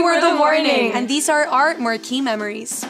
were the warning. And these are our Marquee memories.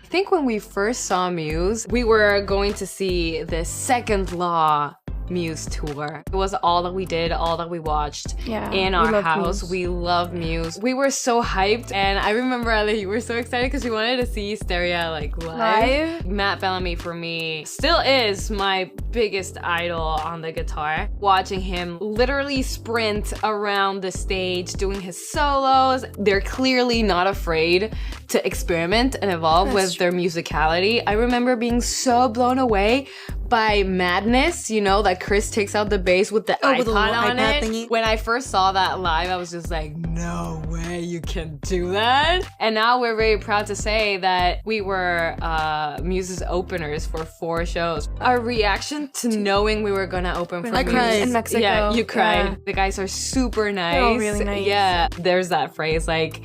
I think when we first saw Muse, we were going to see the Second Law Muse tour. It was all that we did, all that we watched in our house. Muse. We love Muse. We were so hyped, and I remember that you were so excited because we wanted to see Hysteria like live. Matt Bellamy for me still is my biggest idol on the guitar. Watching him literally sprint around the stage doing his solos. They're clearly not afraid to experiment and evolve with their musicality. I remember being so blown away by Madness, you know, that Chris takes out the bass with the iPod on it. Thingy. When I first saw that live, I was just like, no way you can do that. And now we're very proud to say that we were Muse's openers for 4 shows. Our reaction to knowing we were gonna open for Muse cried. In Mexico. Yeah, you cried. Yeah. The guys are super nice. They're all really nice. Yeah, there's that phrase like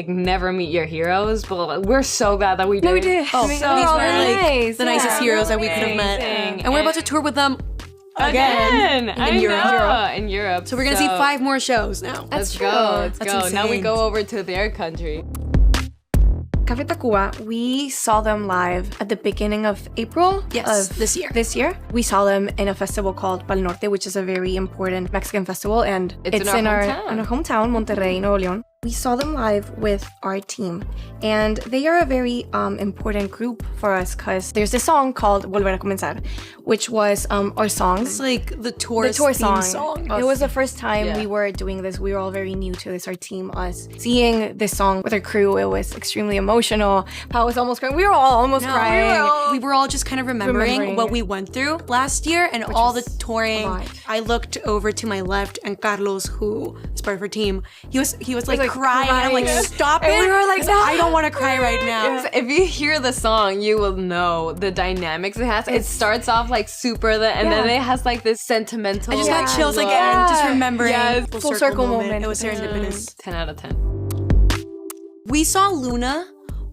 never meet your heroes, but we're so glad that we did. No, we did. Oh, These these were like nice. the nicest heroes that we could have met. Amazing. And we're about to tour with them Again. in Europe. In Europe. So we're gonna see 5 more shows now. Let's true. go. Let's That's go. Now we insane. go over to their country. Café Tacuba, we saw them live at the beginning of April. Yes, of this year. This year. We saw them in a festival called Pal Norte, which is a very important Mexican festival, and It's in in our our hometown, Monterrey, Nuevo León. We saw them live with our team, and they are a very important group for us because there's this song called Volver a Comenzar, which was our song. It's like the tour song. song. It was the first time Yeah. we were doing this. We were all very new to this, our team, us. Seeing this song with our crew, it was extremely emotional. Pao was almost crying. We were all almost crying. We were all just kind of remembering what we went through last year and all the was touring. a lot. I looked over to my left, and Carlos, who is part of our team, he was like crying. And I'm like, stop it! And we were like, no. I don't want to cry right now. If you hear the song, you will know the dynamics it has. It starts off like super, and then it has like this sentimental. I just got chills look. again, just remembering. Yes. Full circle moment. It was serendipitous. 10 out of 10. We saw Luna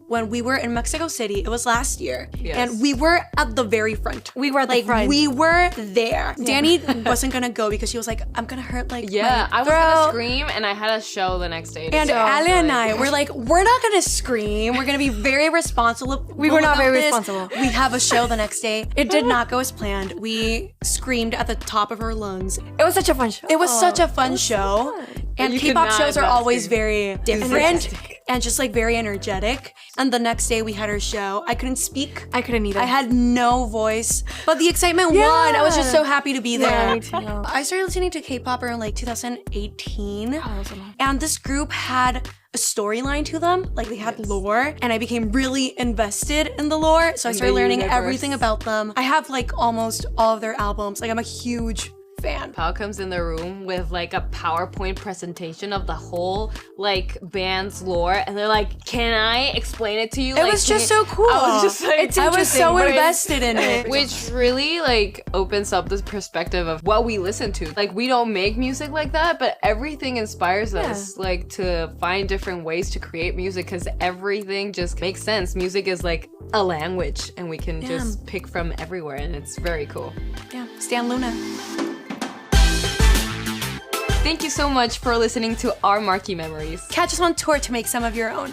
when we were in Mexico City. It was last year. Yes. And we were at the very front. We were at the front. We were there. Danny wasn't gonna go because she was like, I'm gonna hurt Yeah, my I was throat. gonna scream, and I had a show the next day. And so Ali and I like- were like, we're not gonna scream. We're gonna be very responsible. We were not about very this. responsible. We have a show the next day. It did not go as planned. We screamed at the top of our lungs. It was such a fun show. It was such a fun show. And You could K-pop not shows are not always scream. very different and just like very energetic. And the next day we had our show. I couldn't speak. I couldn't either. I had no voice, but the excitement won. I was just so happy to be there. me too. I started listening to K-pop around like 2018, was a lot. and this group had a storyline to them. Like they had lore, and I became really invested in the lore. So I started learning universe. everything about them. I have like almost all of their albums. Like I'm a huge fan. Pao comes in the room with like a PowerPoint presentation of the whole like band's lore, and they're like, "Can I explain it to you?" It was just so cool. I was just like, I was so invested in it. Which really like opens up this perspective of what we listen to. Like we don't make music like that, but everything inspires us like to find different ways to create music because everything just makes sense. Music is like a language, and we can just pick from everywhere, and it's very cool. Yeah, Stan Luna. Thank you so much for listening to our Marquee Memories. Catch us on tour to make some of your own.